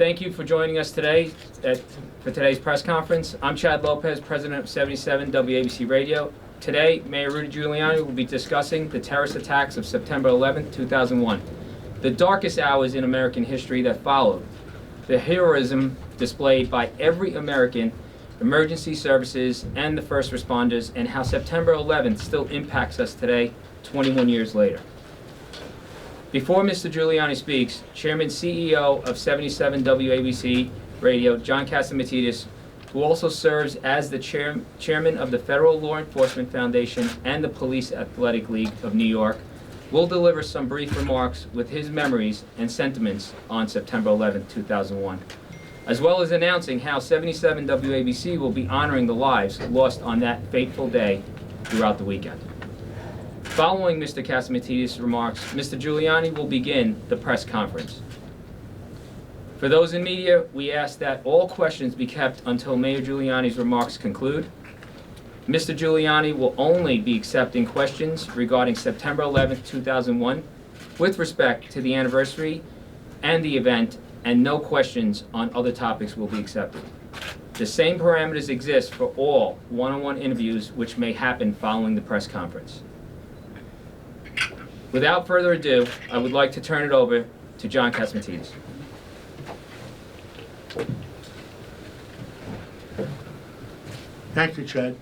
thank you for joining us today for today's press conference. I'm Chad Lopez, president of 77 WABC Radio. Today, Mayor Rudy Giuliani will be discussing the terrorist attacks of September 11, 2001, the darkest hours in American history that followed, the heroism displayed by every American, emergency services, and the first responders, and how September 11th still impacts us today, 21 years later. Before Mr. Giuliani speaks, Chairman CEO of 77 WABC Radio, John Catsimatidis, who also serves as the chairman of the Federal Law Enforcement Foundation and the Police Athletic League of New York, will deliver some brief remarks with his memories and sentiments on September 11, 2001, as well as announcing how 77 WABC will be honoring the lives lost on that fateful day throughout the weekend. Following Mr. Catsimatidis' remarks, Mr. Giuliani will begin the press conference. For those in media, we ask that all questions be kept until Mayor Giuliani's remarks conclude. Mr. Giuliani will only be accepting questions regarding September 11, 2001, with respect to the anniversary and the event, and no questions on other topics will be accepted. The same parameters exist for all one-on-one interviews which may happen following the press conference. Without further ado, I would like to turn it over to John Catsimatidis. Thank you, Chad.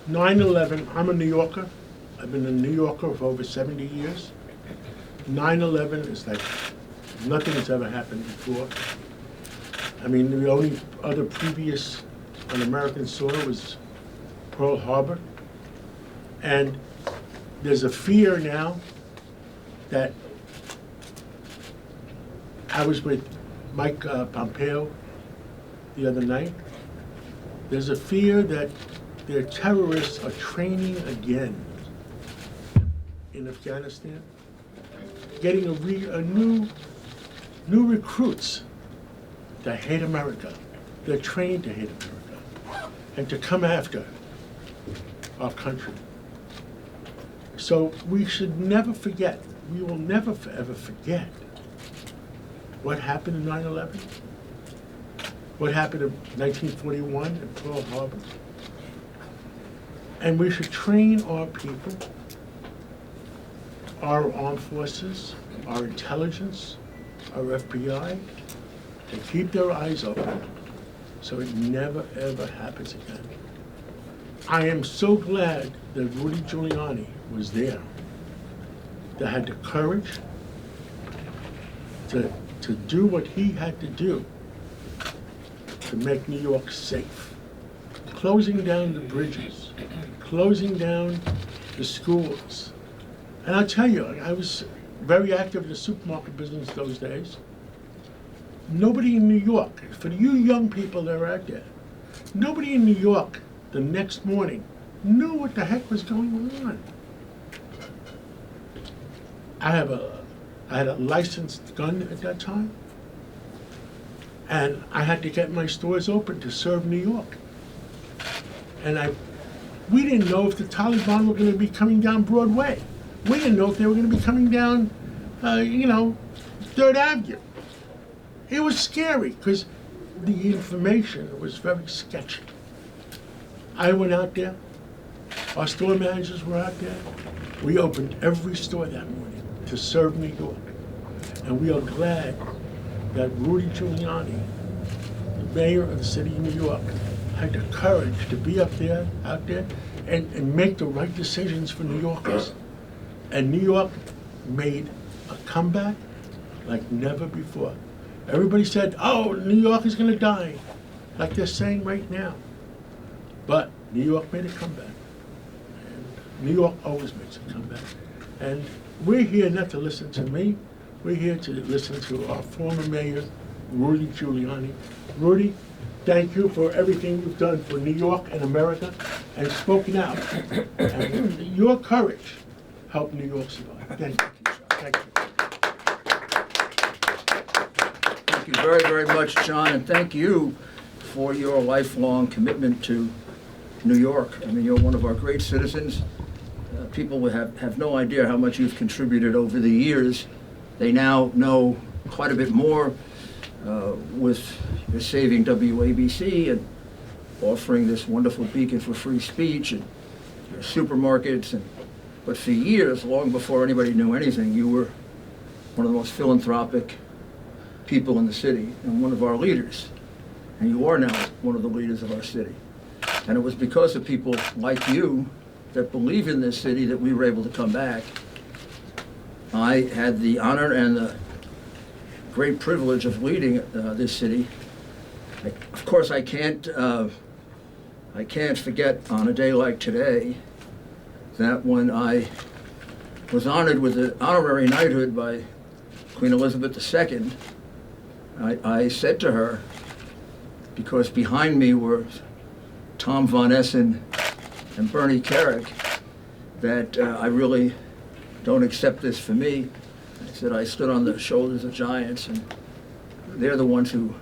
9/11, I'm a New Yorker. I've been a New Yorker for over 70 years. 9/11 is like nothing has ever happened before. I mean, the only other previous on American soil was Pearl Harbor. And there's a fear now that I was with Mike Pompeo the other night. There's a fear that their terrorists are training again in Afghanistan, getting new recruits that hate America. They're trained to hate America and to come after our country. So we should never forget, we will never ever forget what happened in 9/11, what happened in 1941 in Pearl Harbor. And we should train our people, our armed forces, our intelligence, our FBI, to keep their eyes open so it never ever happens again. I am so glad that Rudy Giuliani was there, that had the courage to do what he had to do to make New York safe. Closing down the bridges, closing down the schools. And I'll tell you, I was very active in the supermarket business those days. Nobody in New York, for you young people that are out there, nobody in New York the next morning knew what the heck was going on. I had a licensed gun at that time, and I had to get my stores open to serve New York. And we didn't know if the Taliban were going to be coming down Broadway. We didn't know if they were going to be coming down, Third Avenue. It was scary because the information was very sketchy. I went out there. Our store managers were out there. We opened every store that morning to serve New York. And we are glad that Rudy Giuliani, the mayor of the city of New York, had the courage to be out there, and make the right decisions for New Yorkers. And New York made a comeback like never before. Everybody said, oh, New York is going to die, like they're saying right now. But New York made a comeback. And New York always makes a comeback. And we're here not to listen to me. We're here to listen to our former mayor, Rudy Giuliani. Rudy, thank you for everything you've done for New York and America and spoken out. And your courage helped New York survive. Thank you. Thank you. Thank you very, very much, John, and thank you for your lifelong commitment to New York. I mean, you're one of our great citizens. People would have no idea how much you've contributed over the years. They now know quite a bit more with your saving WABC and offering this wonderful beacon for free speech and your supermarkets. But for years, long before anybody knew anything, you were one of the most philanthropic people in the city and one of our leaders. And you are now one of the leaders of our city. And it was because of people like you that believe in this city that we were able to come back. I had the honor and the great privilege of leading this city. Of course, I can't forget on a day like today that when I was honored with the honorary knighthood by Queen Elizabeth II, I said to her, because behind me were Tom Von Essen and Bernie Carrick, that I really don't accept this for me. I said I stood on the shoulders of giants, and they're the ones who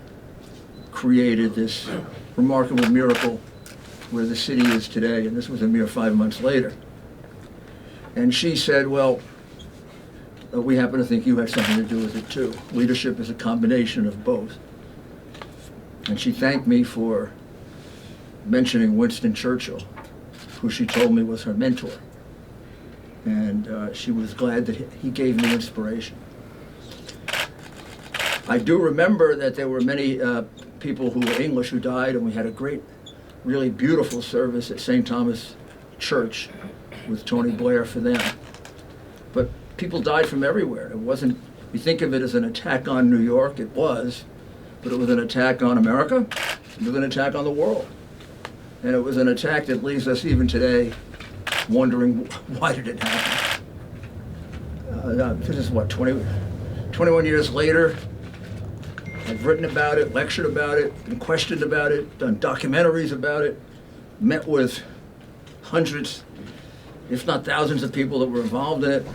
created this remarkable miracle where the city is today, and this was a mere 5 months later. And she said, well, we happen to think you had something to do with it too. Leadership is a combination of both. And she thanked me for mentioning Winston Churchill, who she told me was her mentor. And she was glad that he gave me inspiration. I do remember that there were many people who were English who died, and we had a great, really beautiful service at St. Thomas Church with Tony Blair for them. But people died from everywhere. It wasn't, we think of it as an attack on New York, it was, but it was an attack on America, it was an attack on the world. And it was an attack that leaves us even today wondering, why did it happen? This is what, 21 years later. I've written about it, lectured about it, been questioned about it, done documentaries about it, met with hundreds, if not thousands of people that were involved in it.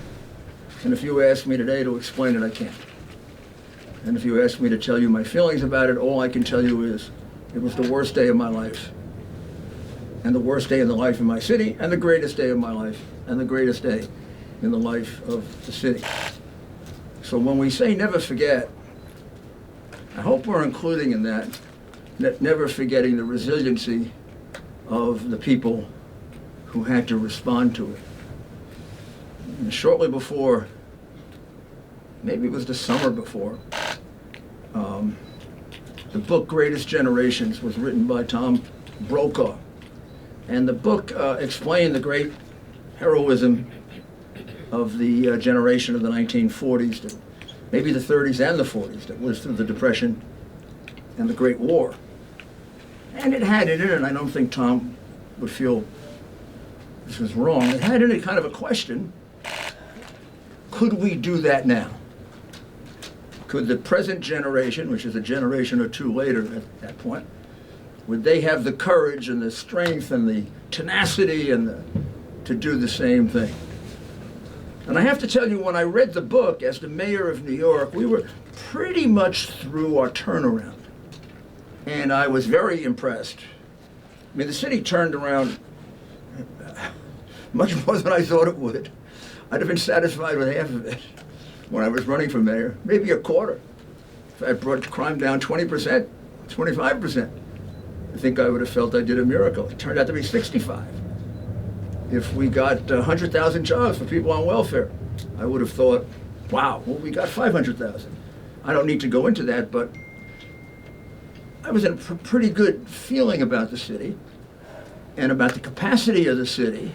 And if you ask me today to explain it, I can't. And if you ask me to tell you my feelings about it, all I can tell you is it was the worst day of my life. And the worst day in the life of my city, and the greatest day of my life, and the greatest day in the life of the city. So when we say never forget, I hope we're including in that never forgetting the resiliency of the people who had to respond to it. And shortly before, maybe it was the summer before, the book Greatest Generations was written by Tom Brokaw. And the book explained the great heroism of the generation of the 1940s, to maybe the 30s and the 40s, that lived through the Depression and the Great War. And it had in it, and I don't think Tom would feel this was wrong, it had in it kind of a question: could we do that now? Could the present generation, which is a generation or two later at that point, would they have the courage and the strength and the tenacity and to do the same thing? And I have to tell you, when I read the book as the mayor of New York, we were pretty much through our turnaround. And I was very impressed. I mean, the city turned around much more than I thought it would. I'd have been satisfied with half of it when I was running for mayor, maybe a quarter. If I brought crime down 20%, 25%. I think I would have felt I did a miracle. It turned out to be 65. If we got 100,000 jobs for people on welfare, I would have thought, wow, well, we got 500,000. I don't need to go into that, but I was in a pretty good feeling about the city and about the capacity of the city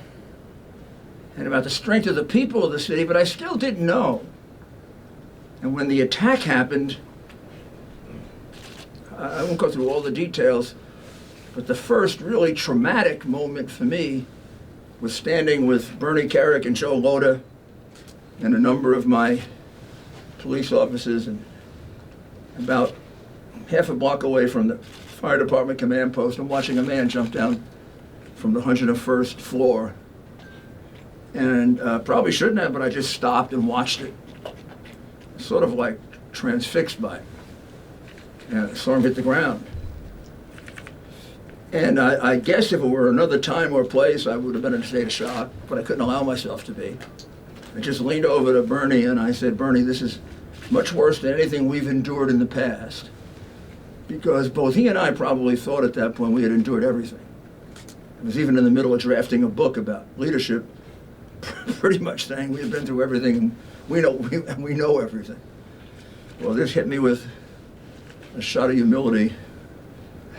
and about the strength of the people of the city, but I still didn't know. And when the attack happened, I won't go through all the details, but the first really traumatic moment for me was standing with Bernie Carrick and Joe Lota and a number of my police officers, and about half a block away from the fire department command post, and watching a man jump down from the 101st floor. And probably shouldn't have, but I just stopped and watched it, sort of like transfixed by it. And I saw him hit the ground. And I guess if it were another time or place, I would have been in a state of shock, but I couldn't allow myself to be. I just leaned over to Bernie and I said, Bernie, this is much worse than anything we've endured in the past. because both he and I probably thought at that point we had endured everything. I was even in the middle of drafting a book about leadership, pretty much saying we had been through everything and we know everything. Well, this hit me with a shot of humility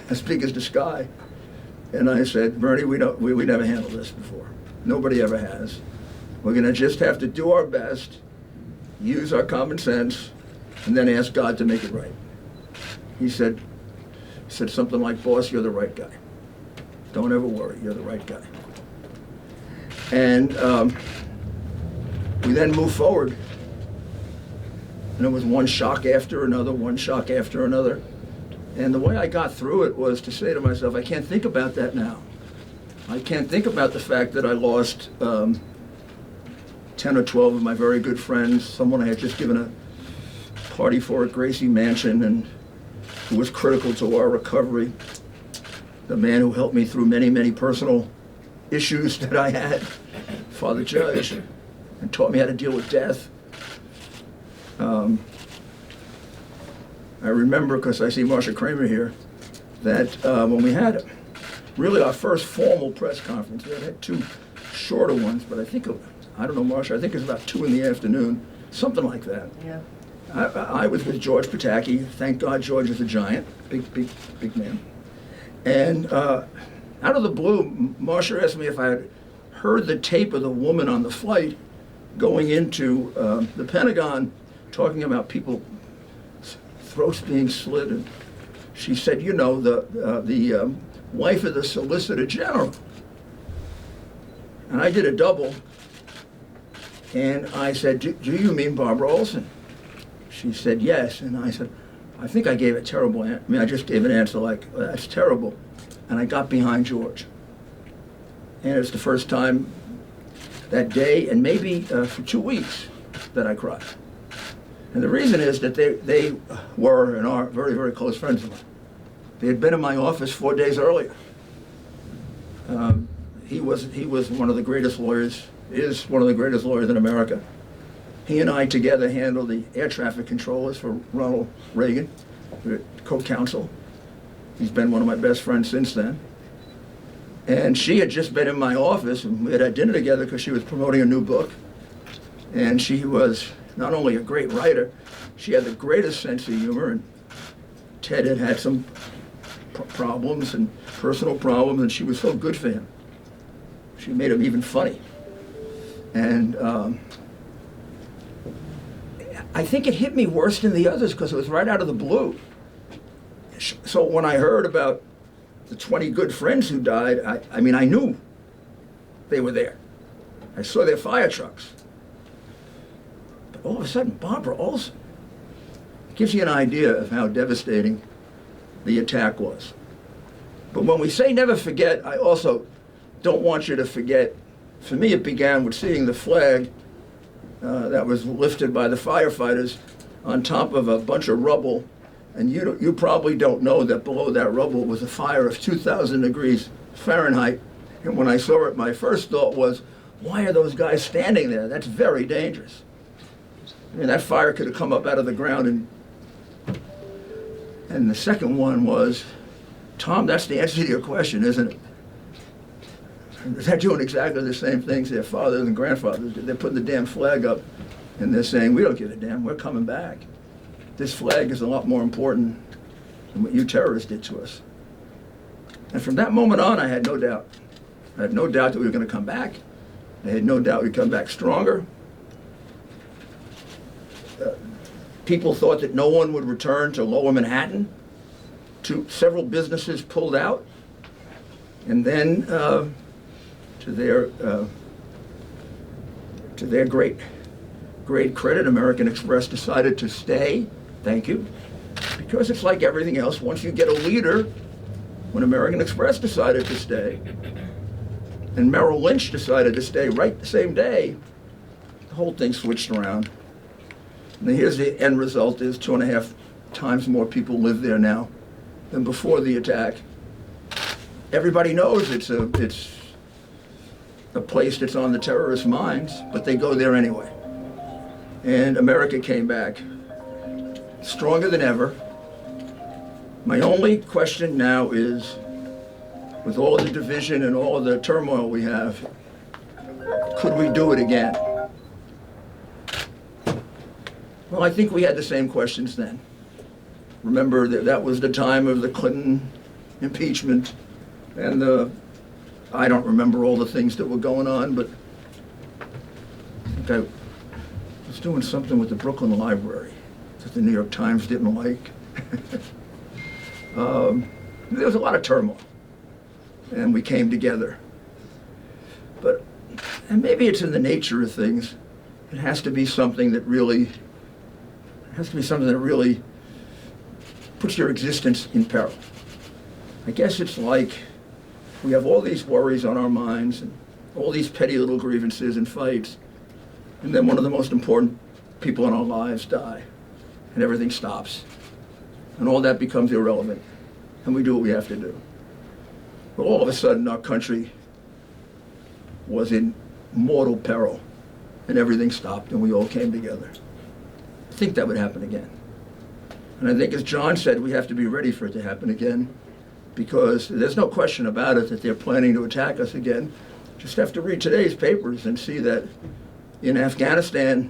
as big as the sky. And I said, Bernie, we never handled this before. Nobody ever has. We're going to just have to do our best, use our common sense, and then ask God to make it right. He said something like, boss, you're the right guy. Don't ever worry, you're the right guy. And we then moved forward. And it was one shock after another, one shock after another. And the way I got through it was to say to myself, I can't think about that now. I can't think about the fact that I lost 10 or 12 of my very good friends, someone I had just given a party for at Gracie Mansion and who was critical to our recovery, the man who helped me through many, many personal issues that I had, Father Judge, and taught me how to deal with death. I remember, because I see Marsha Kramer here, that when we had really our first formal press conference, we had two shorter ones, but I don't know, Marsha, I think it was about 2 in the afternoon, something like that. Yeah. I was with George Pataki. Thank God George is a giant, big man. And out of the blue, Marsha asked me if I had heard the tape of the woman on the flight going into the Pentagon talking about people throats being slit, and she said, you know, the wife of the Solicitor General. And I did a double, and I said, do you mean Barbara Olson? She said, yes, and I said, I think I gave a terrible answer. I just gave an answer like, oh, that's terrible, and I got behind George. And it's the first time that day, and maybe for 2 weeks, that I cried. And the reason is that they were and are very, very close friends of mine. They had been in my office 4 days earlier. He was one of the greatest lawyers, is one of the greatest lawyers in America. He and I together handled the air traffic controllers for Ronald Reagan, co-counsel. He's been one of my best friends since then. And she had just been in my office, and we had dinner together because she was promoting a new book. And she was not only a great writer, she had the greatest sense of humor, and Ted had some problems and personal problems, and she was so good for him. She made him even funny. And I think it hit me worse than the others because it was right out of the blue. So when I heard about the 20 good friends who died, I mean, I knew they were there. I saw their fire trucks. All of a sudden, Barbara Olson. It gives you an idea of how devastating the attack was. But when we say never forget, I also don't want you to forget. For me, it began with seeing the flag that was lifted by the firefighters on top of a bunch of rubble. And you probably don't know that below that rubble was a fire of 2,000 degrees Fahrenheit. And when I saw it, my first thought was, why are those guys standing there? That's very dangerous. I mean, that fire could have come up out of the ground. And the second one was, Tom, that's the answer to your question, isn't it? They're doing exactly the same things their fathers and grandfathers did. They're putting the damn flag up, and they're saying, we don't give a damn, we're coming back. This flag is a lot more important than what you terrorists did to us. And from that moment on, I had no doubt. I had no doubt that we were going to come back. I had no doubt we'd come back stronger. People thought that no one would return to Lower Manhattan. Several businesses pulled out. And then, to their great credit, American Express decided to stay. Thank you. Because it's like everything else. Once you get a leader, when American Express decided to stay, and Merrill Lynch decided to stay right the same day, the whole thing switched around. And here's the end result is 2.5 times more people live there now than before the attack. Everybody knows it's a place that's on the terrorists' minds, but they go there anyway. And America came back stronger than ever. My only question now is, with all the division and all the turmoil we have, could we do it again? Well, I think we had the same questions then. Remember that was the time of the Clinton impeachment and I don't remember all the things that were going on, but I think I was doing something with the Brooklyn Library that the New York Times didn't like. There was a lot of turmoil, and we came together. And maybe it's in the nature of things. It has to be something that really puts your existence in peril. I guess it's like we have all these worries on our minds and all these petty little grievances and fights, and then one of the most important people in our lives die, and everything stops, and all that becomes irrelevant, and we do what we have to do. But all of a sudden, our country was in mortal peril, and everything stopped, and we all came together. I think that would happen again. And I think, as John said, we have to be ready for it to happen again, because there's no question about it that they're planning to attack us again. Just have to read today's papers and see that in Afghanistan,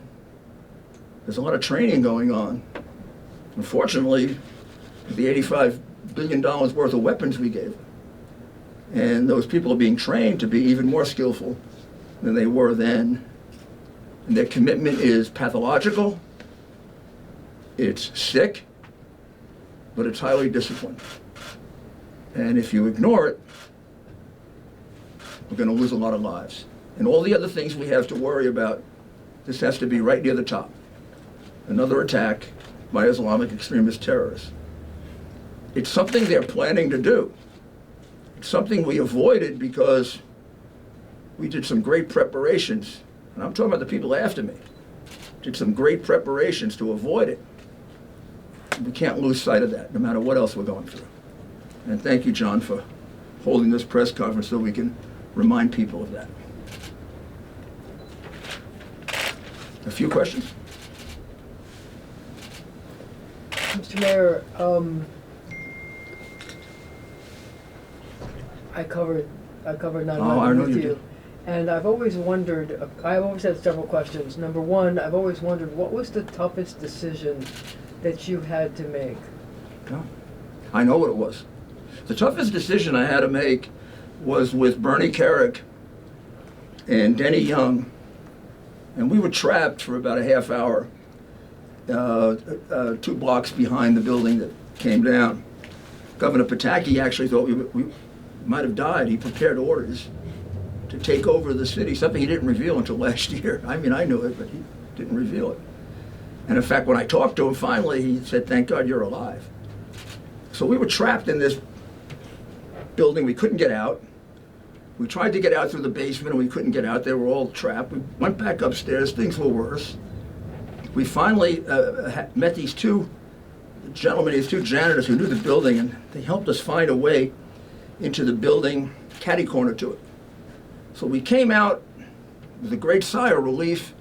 there's a lot of training going on. Unfortunately, the $85 billion worth of weapons we gave them. And those people are being trained to be even more skillful than they were then. And their commitment is pathological, it's sick, but it's highly disciplined. And if you ignore it, we're going to lose a lot of lives. And all the other things we have to worry about, this has to be right near the top. Another attack by Islamic extremist terrorists. It's something they're planning to do. It's something we avoided because we did some great preparations. And I'm talking about the people after me. Did some great preparations to avoid it. We can't lose sight of that, no matter what else we're going through. And thank you, John, for holding this press conference so we can remind people of that. A few questions? Mr. Mayor, I covered 9/11 with you. And I've always wondered, I've always had several questions. Number one, I've always wondered, what was the toughest decision that you had to make? No, I know what it was. The toughest decision I had to make was with Bernie Kerik and Denny Young, and we were trapped for about a half hour, 2 blocks behind the building that came down. Governor Pataki actually thought we might have died. He prepared orders to take over the city, something he didn't reveal until last year. I mean, I knew it, but he didn't reveal it. And in fact, when I talked to him finally, he said, "Thank God you're alive." So we were trapped in this building. We couldn't get out. We tried to get out through the basement, and we couldn't get out. They were all trapped. We went back upstairs. Things were worse. We finally met these two gentlemen, these two janitors who knew the building, and they helped us find a way into the building, catty corner to it. So we came out with a great sigh of relief.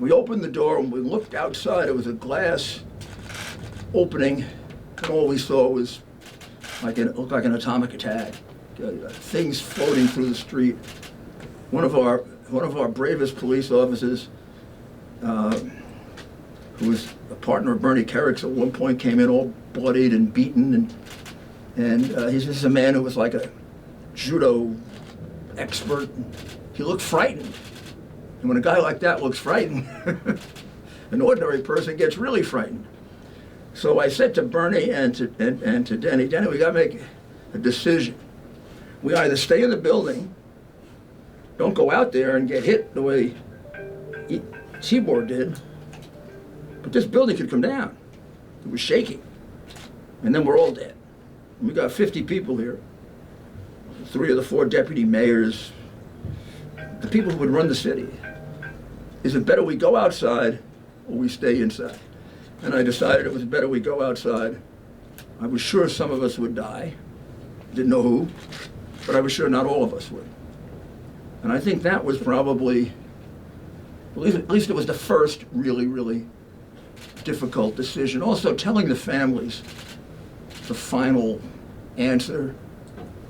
We opened the door and we looked outside. It was a glass opening, and all we saw was it looked like an atomic attack. Things floating through the street. One of our bravest police officers, who was a partner of Bernie Kerik's at one point, came in all bloodied and beaten, and he's just a man who was like a judo expert. He looked frightened. And when a guy like that looks frightened, an ordinary person gets really frightened. So I said to Bernie and to Denny, we got to make a decision. We either stay in the building, don't go out there and get hit the way Tibor did, but this building could come down. It was shaking. And then we're all dead. And we got 50 people here. 3 of the 4 deputy mayors, the people who would run the city. Is it better we go outside or we stay inside? And I decided it was better we go outside. I was sure some of us would die. Didn't know who, but I was sure not all of us would. And I think that was probably, at least it was the first really, really difficult decision. Also telling the families the final answer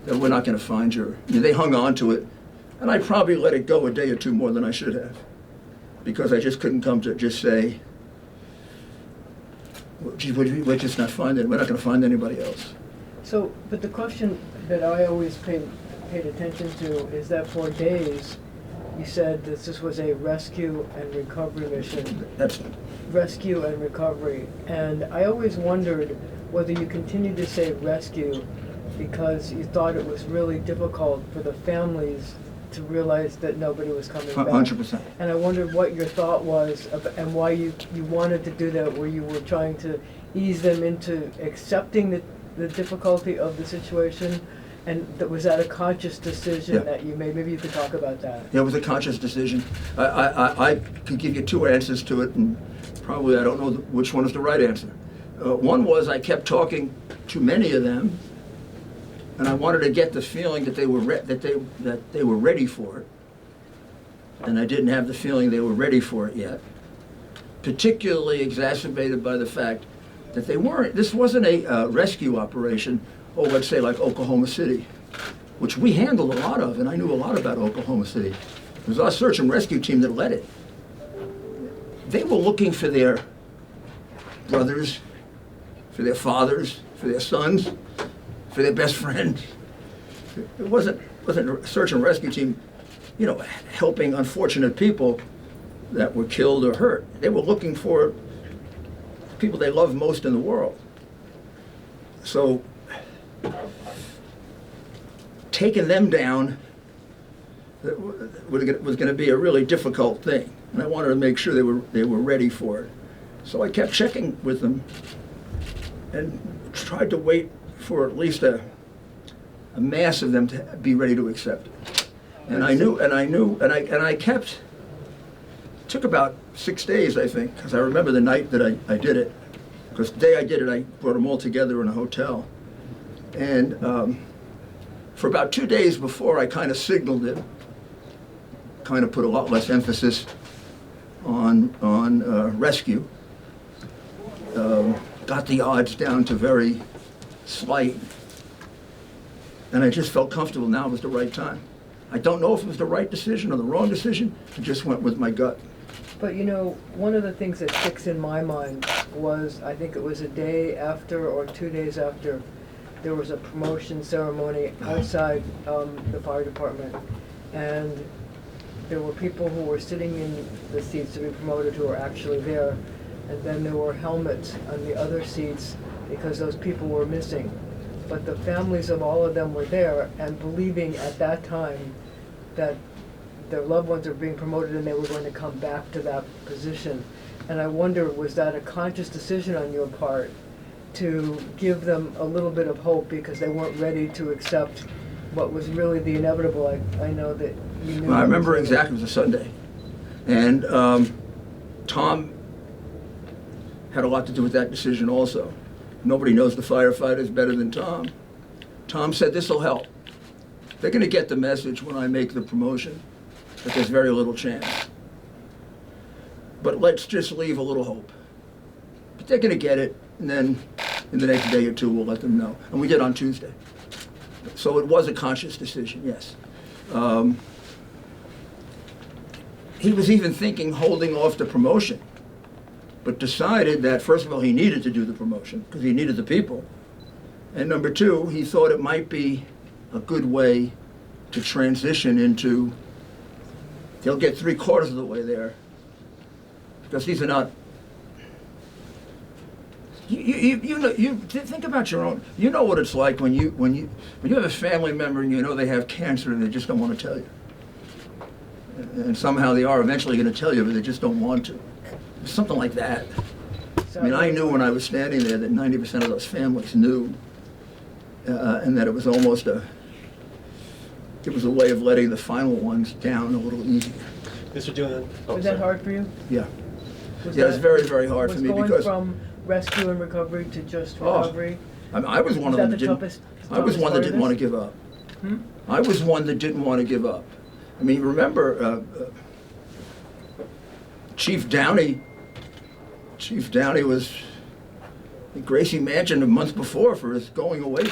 that we're not going to find your. I mean, they hung on to it, and I probably let it go a day or two more than I should have, because I just couldn't come to just say, well, gee, we're just not finding. We're not going to find anybody else. So, but the question that I always paid attention to is that for days, you said that this was a rescue and recovery mission. That's Rescue and recovery. And I always wondered whether you continued to say rescue because you thought it was really difficult for the families to realize that nobody was coming back. 100%. And I wondered what your thought was and why you wanted to do that, where you were trying to ease them into accepting the difficulty of the situation. And was that a conscious decision that you made? Maybe you could talk about that. Yeah, it was a conscious decision. I could give you two answers to it, and probably I don't know which one is the right answer. One was I kept talking to many of them, and I wanted to get the feeling that they were ready for it, and I didn't have the feeling they were ready for it yet. Particularly exacerbated by the fact that they weren't. This wasn't a rescue operation. Or let's say like Oklahoma City, which we handled a lot of, and I knew a lot about Oklahoma City. It was our search and rescue team that led it. They were looking for their brothers, for their fathers, for their sons, for their best friends. It wasn't a search and rescue team, helping unfortunate people that were killed or hurt. They were looking for people they loved most in the world. So taking them down was going to be a really difficult thing, and I wanted to make sure they were ready for it. So I kept checking with them and tried to wait for at least a mass of them to be ready to accept it. And I kept. It took about 6 days, I think, because I remember the night that I did it. Because the day I did it, I brought them all together in a hotel. And for about 2 days before, I kind of signaled it, kind of put a lot less emphasis on rescue. Got the odds down to very slight. And I just felt comfortable now was the right time. I don't know if it was the right decision or the wrong decision. I just went with my gut. But one of the things that sticks in my mind was, I think it was a day after or 2 days after, there was a promotion ceremony outside the fire department. And there were people who were sitting in the seats to be promoted who were actually there. And then there were helmets on the other seats because those people were missing. But the families of all of them were there and believing at that time that their loved ones were being promoted and they were going to come back to that position. And I wonder, was that a conscious decision on your part to give them a little bit of hope because they weren't ready to accept what was really the inevitable? I know that you knew. Well, I remember exactly, it was a Sunday. And Tom had a lot to do with that decision also. Nobody knows the firefighters better than Tom. Tom said, this will help. They're going to get the message when I make the promotion, but there's very little chance. But let's just leave a little hope. But they're going to get it, and then in the next day or two, we'll let them know. And we did on Tuesday. So it was a conscious decision, yes. He was even thinking holding off the promotion, but decided that, first of all, he needed to do the promotion because he needed the people. And number two, he thought it might be a good way to transition into, they'll get 3/4 of the way there, because these are not, you think about your own, you know what it's like when you have a family member and you know they have cancer and they just don't want to tell you. And somehow they are eventually going to tell you, but they just don't want to. Something like that. I mean, I knew when I was standing there that 90% of those families knew, and that it was almost a way of letting the final ones down a little easier. Mr. Giuliani. Was that hard for you? Yeah. It was very, very hard for me because... Was going from rescue and recovery to just recovery? I was one of them that didn't want to give up. I was one that didn't want to give up. I mean, remember, Chief Downey was at Gracie Mansion a month before for his going away.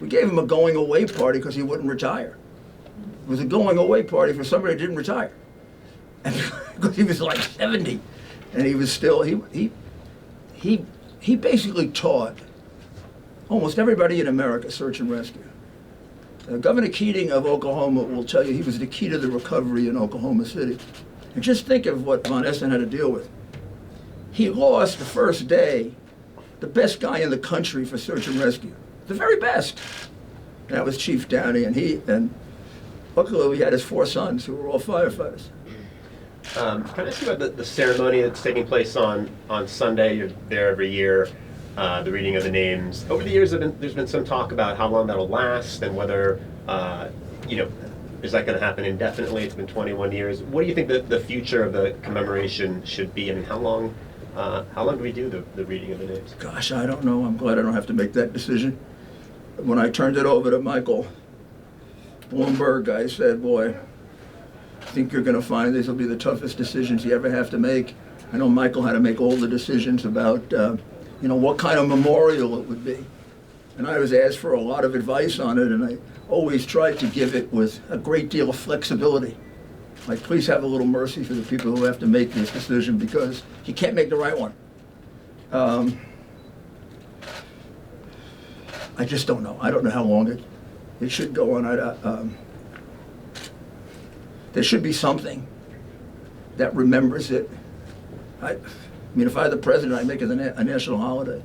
We gave him a going away party because he wouldn't retire. It was a going away party for somebody who didn't retire. And because he was like 70, and he was still, he basically taught almost everybody in America search and rescue. Governor Keating of Oklahoma will tell you he was the key to the recovery in Oklahoma City. And just think of what Von Essen had to deal with. He lost the first day the best guy in the country for search and rescue, the very best. That was Chief Downey, and luckily we had his 4 sons who were all firefighters. Can I ask you about the ceremony that's taking place on Sunday? You're there every year, the reading of the names. Over the years, there's been some talk about how long that'll last and whether, is that going to happen indefinitely? It's been 21 years. What do you think the future of the commemoration should be? I mean, how long do we do the reading of the names? Gosh, I don't know. I'm glad I don't have to make that decision. When I turned it over to Michael Bloomberg, I said, boy, I think you're going to find these will be the toughest decisions you ever have to make. I know Michael had to make all the decisions about, what kind of memorial it would be. And I was asked for a lot of advice on it, and I always tried to give it with a great deal of flexibility. Like, please have a little mercy for the people who have to make this decision because you can't make the right one. I just don't know. I don't know how long it should go on. There should be something that remembers it. I mean, if I were the president, I'd make it a national holiday.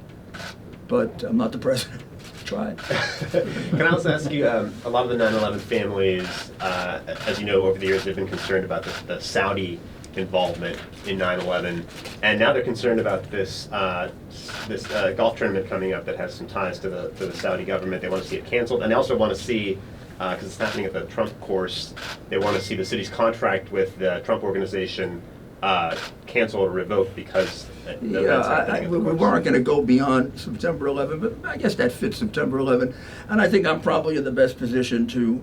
But I'm not the president. Tried. Can I also ask you, a lot of the 9/11 families, as you know, over the years, they've been concerned about the Saudi involvement in 9/11, and now they're concerned about this golf tournament coming up that has some ties to the Saudi government. They want to see it canceled, and they also want to see, because it's happening at the Trump course, they want to see the city's contract with the Trump organization cancel or revoke because the events happening at the we course. weren't going to go beyond September 11, but I guess that fits September 11. And I think I'm probably in the best position to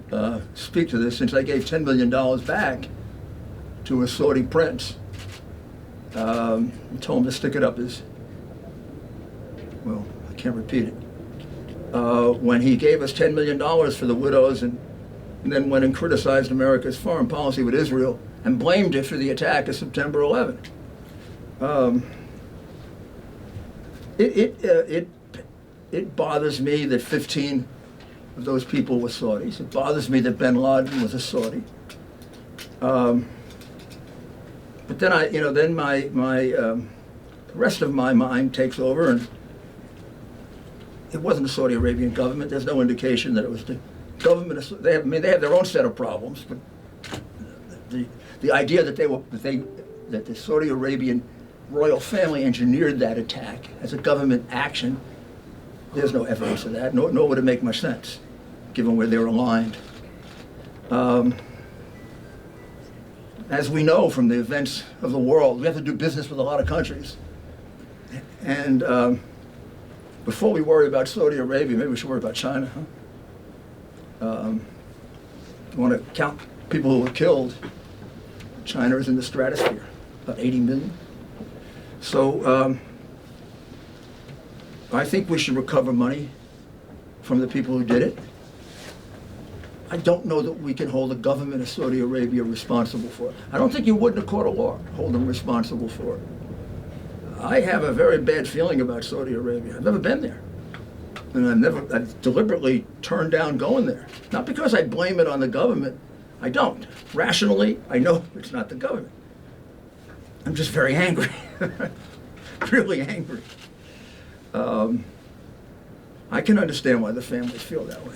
speak to this since I gave $10 million back to a Saudi prince. Told him to stick it up his, well, I can't repeat it. When he gave us $10 million for the widows and then went and criticized America's foreign policy with Israel and blamed it for the attack of September 11. It bothers me that 15 of those people were Saudis. It bothers me that bin Laden was a Saudi. But then the rest of my mind takes over, and it wasn't the Saudi Arabian government. There's no indication that it was the government. They have their own set of problems, but the idea that that the Saudi Arabian royal family engineered that attack as a government action, there's no evidence of that, nor would it make much sense, given where they're aligned. As we know from the events of the world, we have to do business with a lot of countries. And before we worry about Saudi Arabia, maybe we should worry about China, huh? You want to count people who were killed, China is in the stratosphere, about 80 million. So I think we should recover money from the people who did it. I don't know that we can hold the government of Saudi Arabia responsible for it. I don't think you would in a court of law hold them responsible for it. I have a very bad feeling about Saudi Arabia. I've never been there. And I've deliberately turned down going there. Not because I blame it on the government. I don't. Rationally, I know it's not the government. I'm just very angry. Really angry. I can understand why the families feel that way.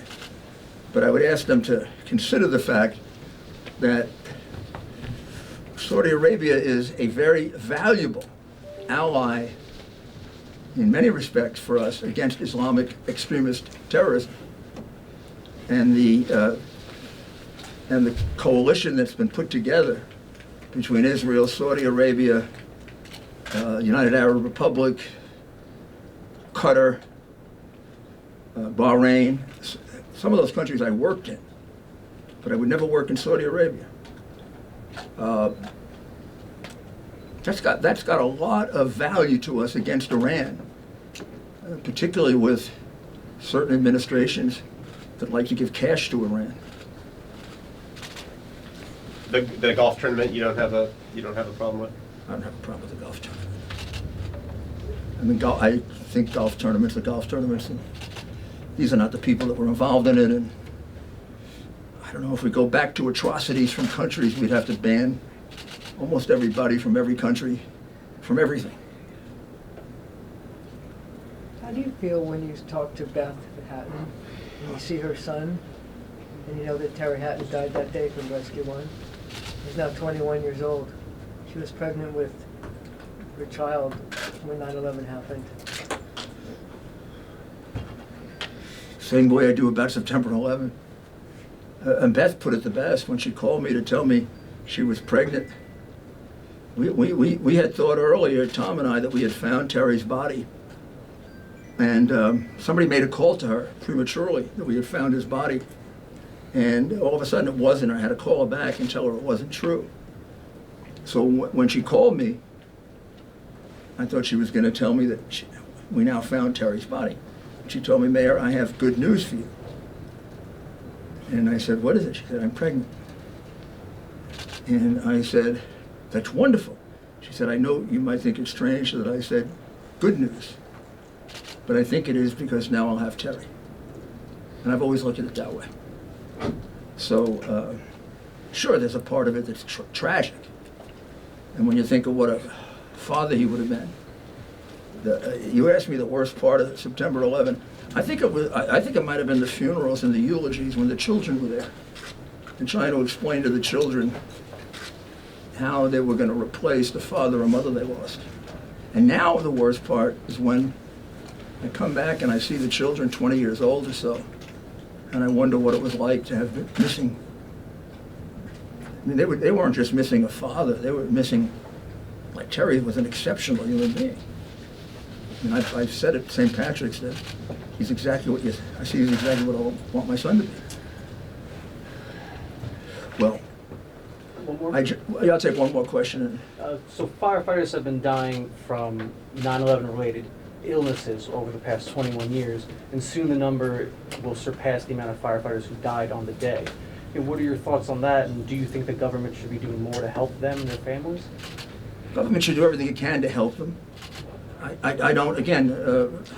But I would ask them to consider the fact that Saudi Arabia is a very valuable ally in many respects for us against Islamic extremist terrorism. And the coalition that's been put together between Israel, Saudi Arabia, United Arab Republic, Qatar, Bahrain, some of those countries I worked in, but I would never work in Saudi Arabia. That's got a lot of value to us against Iran. particularly with certain administrations that like to give cash to Iran. The golf tournament, you don't have a problem with? I don't have a problem with the golf tournament. I mean, I think golf tournaments are golf tournaments, and these are not the people that were involved in it. And I don't know, if we go back to atrocities from countries, we'd have to ban almost everybody from every country, from everything. How do you feel when you talk to Beth Hatton and you see her son, and you know that Terry Hatton died that day from Rescue 1? He's now 21 years old. She was pregnant with her child when 9/11 happened. Same way I do about September 11. And Beth put it the best when she called me to tell me she was pregnant. We had thought earlier, Tom and I, that we had found Terry's body. And somebody made a call to her prematurely that we had found his body. And all of a sudden it wasn't. I had to call her back and tell her it wasn't true. So when she called me, I thought she was going to tell me that we now found Terry's body. She told me, Mayor, I have good news for you. And I said, what is it? She said, I'm pregnant. And I said, that's wonderful. She said, I know you might think it's strange that I said good news, but I think it is because now I'll have Terry. And I've always looked at it that way. So, sure, there's a part of it that's tragic. And when you think of what a father he would have been, you asked me the worst part of September 11. I think it might have been the funerals and the eulogies when the children were there, and trying to explain to the children how they were going to replace the father or mother they lost. And now the worst part is when I come back and I see the children 20 years old or so, and I wonder what it was like to have been missing. I mean, they weren't just missing a father; they were missing. Like Terry was an exceptional human being. I mean, I've said it, St. Patrick's Day. He's exactly what I see. He's exactly what I want my son to be. Well, I'll take one more question. So firefighters have been dying from 9/11 related illnesses over the past 21 years, and soon the number will surpass the amount of firefighters who died on the day. And what are your thoughts on that, and do you think the government should be doing more to help them and their families? Government should do everything it can to help them. I don't, again,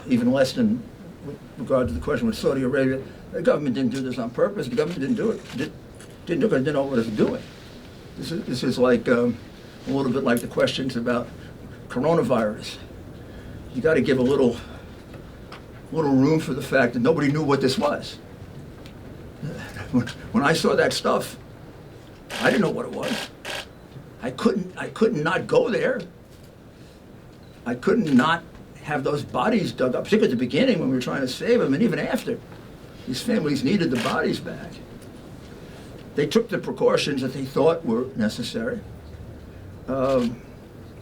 even less than with regard to the question with Saudi Arabia, the government didn't do this on purpose. The government didn't do it. Didn't do it because it didn't know what it was doing. This is like a little bit like the questions about coronavirus. You got to give a little room for the fact that nobody knew what this was. When I saw that stuff, I didn't know what it was. I couldn't not go there. I couldn't not have those bodies dug up, particularly at the beginning when we were trying to save them, and even after. These families needed the bodies back. They took the precautions that they thought were necessary. And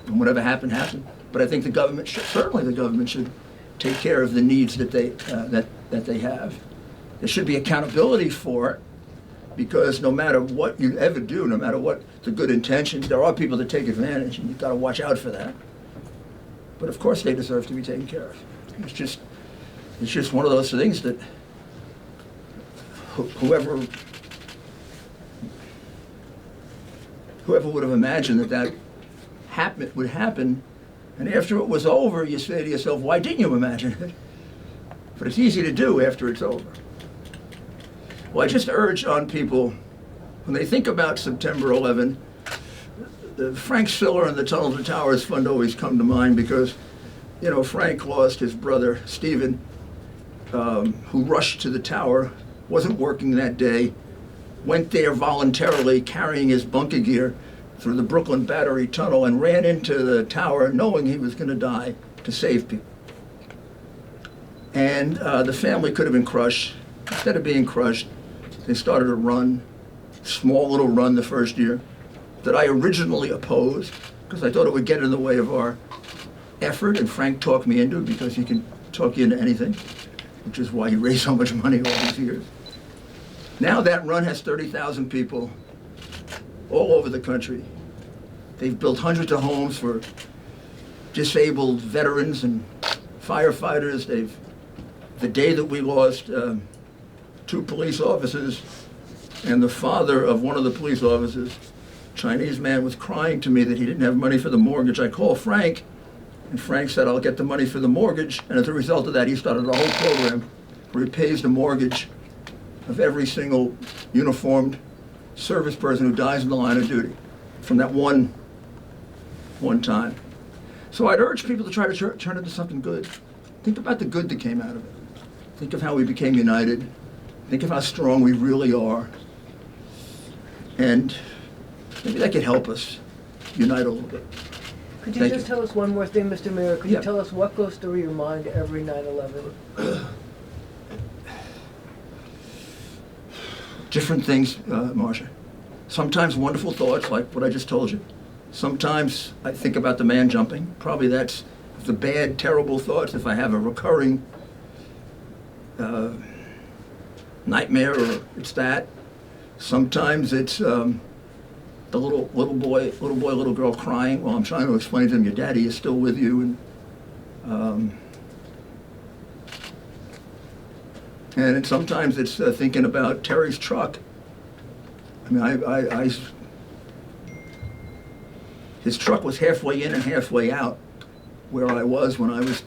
whatever happened, happened. But I think the government should take care of the needs that they have. There should be accountability for it, because no matter what you ever do, no matter what the good intentions, there are people that take advantage, and you've got to watch out for that. But of course they deserve to be taken care of. It's just one of those things that whoever would have imagined that would happen, and after it was over, you say to yourself, why didn't you imagine it? But it's easy to do after it's over. Well, I just urge on people, when they think about September 11, the Frank Siller and the Tunnel to Towers Fund always come to mind because, you know, Frank lost his brother, Stephen, who rushed to the tower, wasn't working that day, went there voluntarily carrying his bunker gear through the Brooklyn Battery Tunnel and ran into the tower knowing he was going to die to save people. And the family could have been crushed. Instead of being crushed, they started a run, small little run the first year, that I originally opposed because I thought it would get in the way of our effort, and Frank talked me into it because he can talk you into anything, which is why he raised so much money all these years. Now that run has 30,000 people all over the country. They've built hundreds of homes for disabled veterans and firefighters. The day that we lost 2 police officers and the father of one of the police officers, Chinese man, was crying to me that he didn't have money for the mortgage. I called Frank, and Frank said, I'll get the money for the mortgage. And as a result of that, he started a whole program where he pays the mortgage of every single uniformed service person who dies in the line of duty from that one time. So I'd urge people to try to turn it into something good. Think about the good that came out of it. Think of how we became united. Think of how strong we really are. And maybe that could help us unite a little bit. Could you Thank just you. tell us one more thing, Mr. Mayor? Could Yeah. you tell us what goes through your mind every 9/11? Different things, Marcia. Sometimes wonderful thoughts, like what I just told you. Sometimes I think about the man jumping. Probably that's the bad, terrible thoughts if I have a recurring nightmare, or it's that. Sometimes it's the little boy, little girl crying while I'm trying to explain to them your daddy is still with you, and sometimes it's thinking about Terry's truck. I mean, his truck was halfway in and halfway out where I was when I was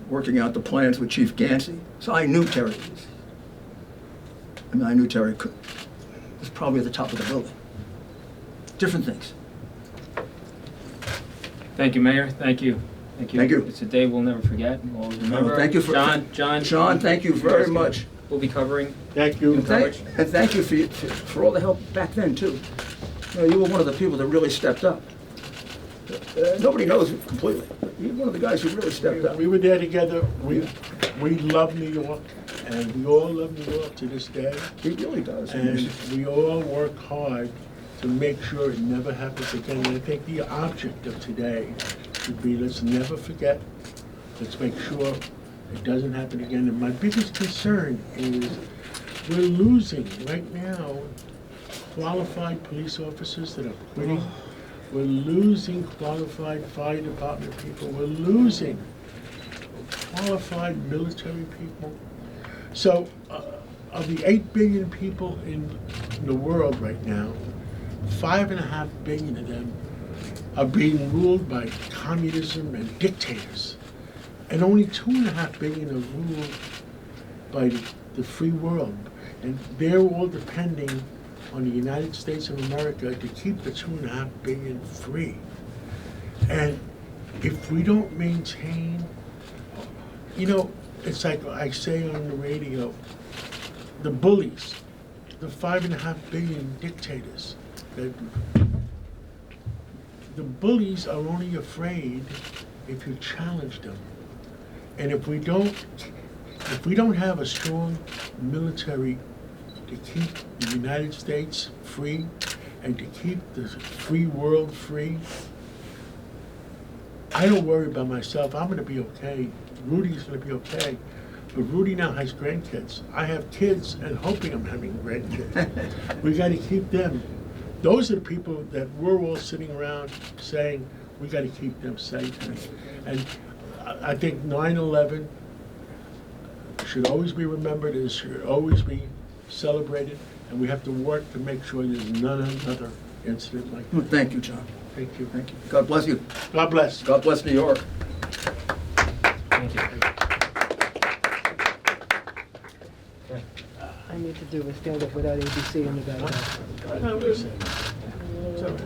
working out the plans with Chief Gansey. So I knew Terry was probably at the top of the building. Different things. Thank you, Mayor. Thank you. Thank you. Thank you. It's a day we'll never forget. We'll always remember. Thank you for John, thank you very much. We'll be covering. Thank you. And thank you for all the help back then, too. You know, you were one of the people that really stepped up. Nobody knows it completely, but you're one of the guys who really stepped up. We were there together. We love New York, and we all love New York to this day. He really does. And we all work hard to make sure it never happens again. And I think the object of today should be, let's never forget. Let's make sure it doesn't happen again. And my biggest concern is we're losing right now qualified police officers that are quitting. We're losing qualified fire department people. We're losing qualified military people. So, of the 8 billion people in the world right now, 5.5 billion of them are being ruled by communism and dictators. And only 2.5 billion are ruled by the free world. And they're all depending on the United States of America to keep the 2.5 billion free. And if we don't maintain, it's like I say on the radio, the bullies, the 5.5 billion dictators, the bullies are only afraid if you challenge them. And if we don't have a strong military to keep the United States free and to keep the free world free, I don't worry about myself. I'm going to be okay. Rudy's going to be okay. But Rudy now has grandkids. I have kids and hoping I'm having grandkids. We got to keep them. Those are the people that we're all sitting around saying we got to keep them safe. And I think 9/11 should always be remembered. It should always be celebrated, and we have to work to make sure there's another incident like Well, that. thank you, John. Thank you. Thank you. God bless you. God bless. God bless New York. Thank you. I need to do a stand-up without ABC in the background. It's all right.